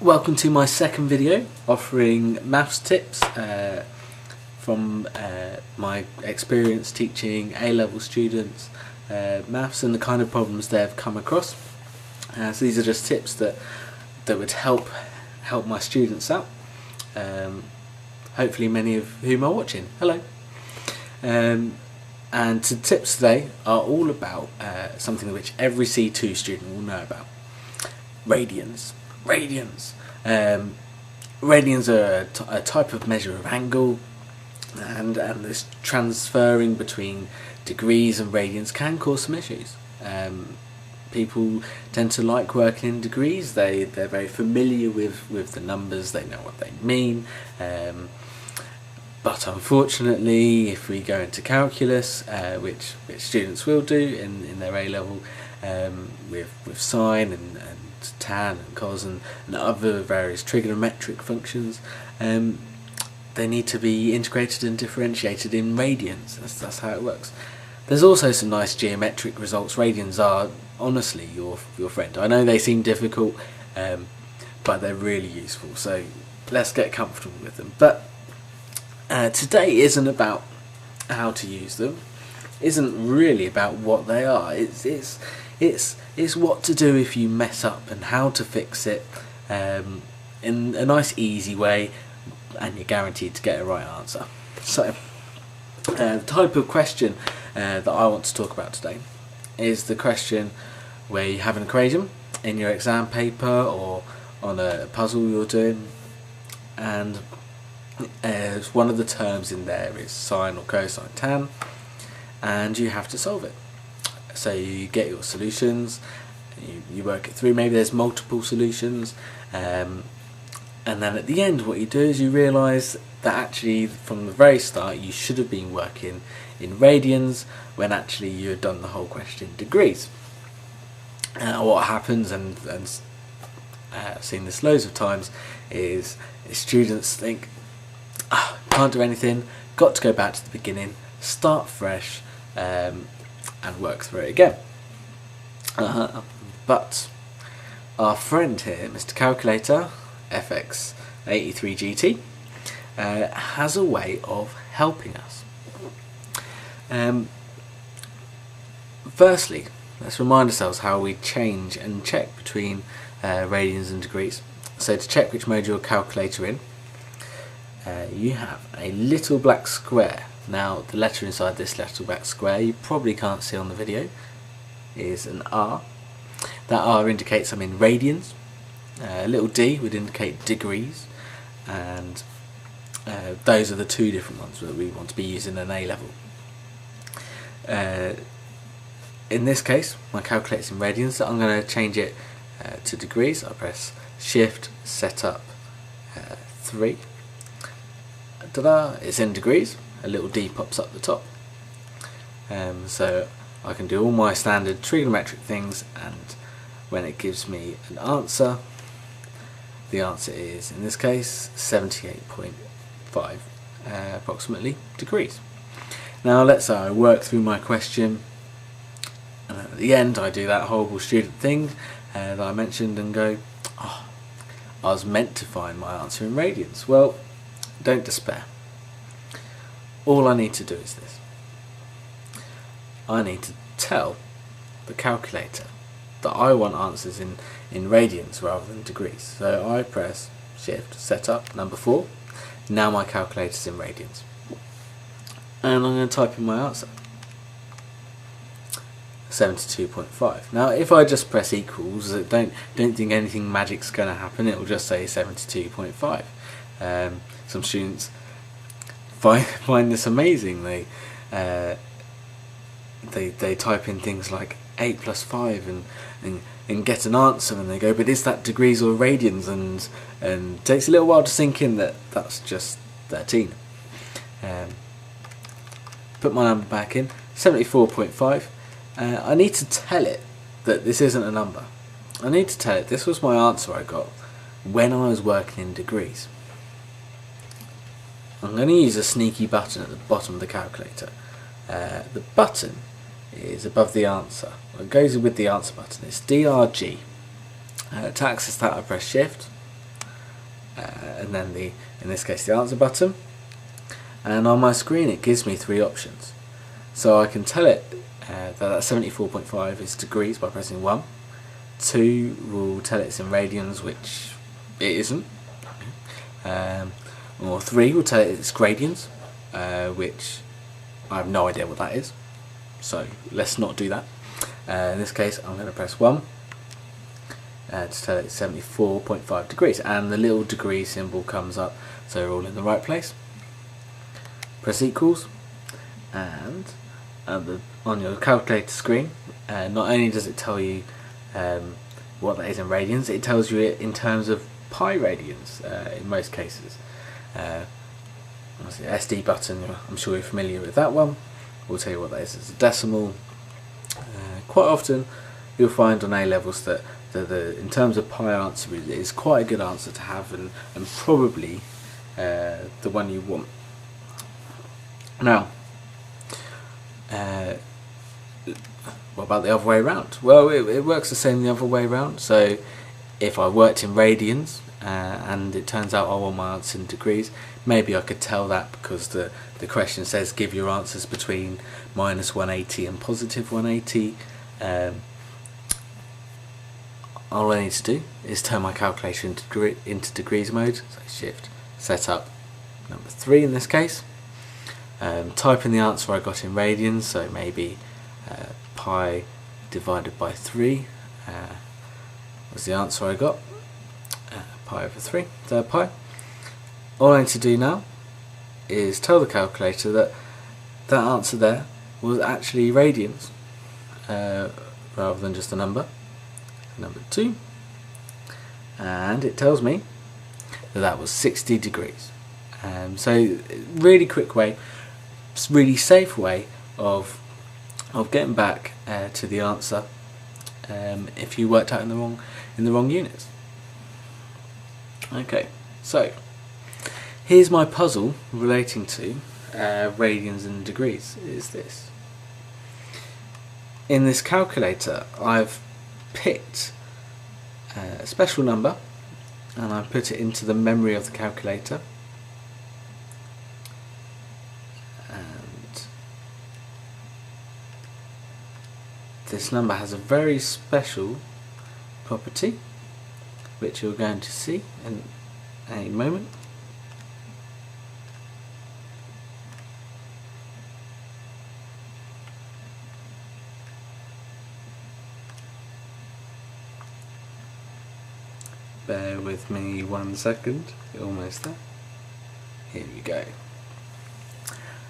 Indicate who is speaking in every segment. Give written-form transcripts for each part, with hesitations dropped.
Speaker 1: Welcome to my second video offering maths tips from my experience teaching A-level students maths and the kind of problems they've come across. So these are just tips that would help my students out. Hopefully many of whom are watching. Hello. And the tips today are all about something which every C2 student will know about. Radians. Radians are a type of measure of angle, and this transferring between degrees and radians can cause some issues. People tend to like working in degrees. They're very familiar with the numbers, they know what they mean, but unfortunately if we go into calculus, which students will do in their A-level, with sine and tan and cos and other various trigonometric functions, they need to be integrated and differentiated in radians. That's how it works. There's also some nice geometric results. Radians are honestly your friend. I know they seem difficult, but they're really useful, so let's get comfortable with them. But today isn't about how to use them, isn't really about what they are. It's what to do if you mess up and how to fix it in a nice easy way, and you're guaranteed to get a right answer. So the type of question that I want to talk about today is the question where you have an equation in your exam paper or on a puzzle you're doing, and one of the terms in there is sine or cosine tan, and you have to solve it. So you get your solutions, you work it through. Maybe there's multiple solutions, and then at the end what you do is you realise that actually from the very start you should have been working in radians when actually you had done the whole question in degrees. What happens, and I've seen this loads of times, is students think, can't do anything, got to go back to the beginning, start fresh, and work through it again. But our friend here, Mr. Calculator, FX83GT, has a way of helping us. Firstly, let's remind ourselves how we change and check between radians and degrees. So to check which mode your calculator in, you have a little black square. Now the letter inside this little black square, you probably can't see on the video, is an R. That R indicates I'm in radians. A little D would indicate degrees, and those are the two different ones that we want to be using in A-level. In this case my calculator's in radians, so I'm going to change it to degrees. I press Shift, Set Up 3. Ta-da! It's in degrees. A little D pops up the top, so I can do all my standard trigonometric things, and when it gives me an answer, the answer is, in this case, 78.5 approximately degrees. Now let's say I work through my question, and at the end I do that horrible student thing that I mentioned and go, I was meant to find my answer in radians. Well, don't despair. All I need to do is this. I need to tell the calculator that I want answers in radians rather than degrees. So I press Shift, Set Up, number 4. Now my calculator's in radians. And I'm going to type in my answer. 72.5. Now if I just press equals, don't think anything magic's going to happen. It will just say 72.5. Some students find this amazing. They type in things like 8 plus 5 and get an answer, and they go, but is that degrees or radians? And it takes a little while to sink in that that's just 13. Put my number back in, 74.5. I need to tell it that this isn't a number. I need to tell it this was my answer I got when I was working in degrees. I'm going to use a sneaky button at the bottom of the calculator. The button is above the answer. It goes with the answer button. It's DRG. To access that I press Shift, and then in this case the answer button, and on my screen it gives me 3 options. So I can tell it that 74.5 is degrees by pressing 1. 2 will tell it it's in radians, which it isn't. Or 3 will tell it it's gradians, which I have no idea what that is. So let's not do that. In this case I'm going to press 1 to tell it it's 74.5 degrees, and the little degree symbol comes up, so we're all in the right place. Press equals, and on your calculator screen, not only does it tell you what that is in radians, it tells you it in terms of pi radians in most cases. The SD button, I'm sure you're familiar with that one. We'll tell you what that is as a decimal. Quite often you'll find on A levels that in terms of pi answer is quite a good answer to have, and probably the one you want. Now, what about the other way around? Well, it works the same the other way around. So if I worked in radians and it turns out I want my answer in degrees, maybe I could tell that because the question says give your answers between -180 and +180. All I need to do is turn my calculator into degrees mode, so shift, set up number 3 in this case, type in the answer I got in radians, so maybe pi divided by 3 was the answer I got, pi over 3, third pi. All I need to do now is tell the calculator that that answer there was actually radians rather than just a number 2, and it tells me that that was 60 degrees. So really quick way, really safe way of getting back to the answer if you worked out in the wrong units. Okay, so here's my puzzle relating to radians and degrees. Is this? In this calculator I've picked a special number and I put it into the memory of the calculator, and this number has a very special property which you're going to see in a moment. Bear with me 1 second, almost there. Here we go.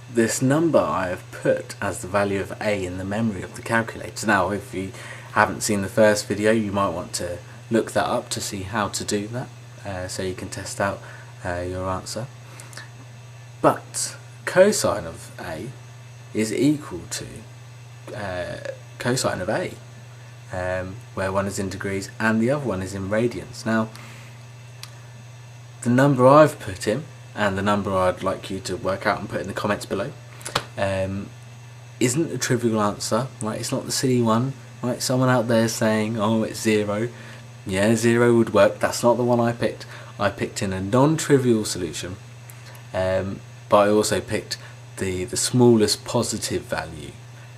Speaker 1: This number I have put as the value of A in the memory of the calculator. Now if you haven't seen the first video, you might want to look that up to see how to do that, so you can test out your answer. But cosine of A is equal to cosine of A, where one is in degrees and the other one is in radians. Now the number I've put in, and the number I'd like you to work out and put in the comments below, isn't a trivial answer, right? It's not the silly one, right? Someone out there saying, oh, it's 0. Yeah, 0 would work. That's not the one I picked. I picked in a non-trivial solution, but I also picked the smallest positive value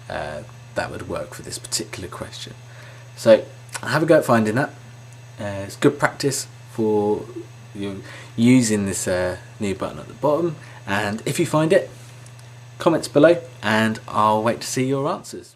Speaker 1: that would work for this particular question. So have a go at finding that. It's good practice for you using this new button at the bottom, and if you find it, comments below and I'll wait to see your answers.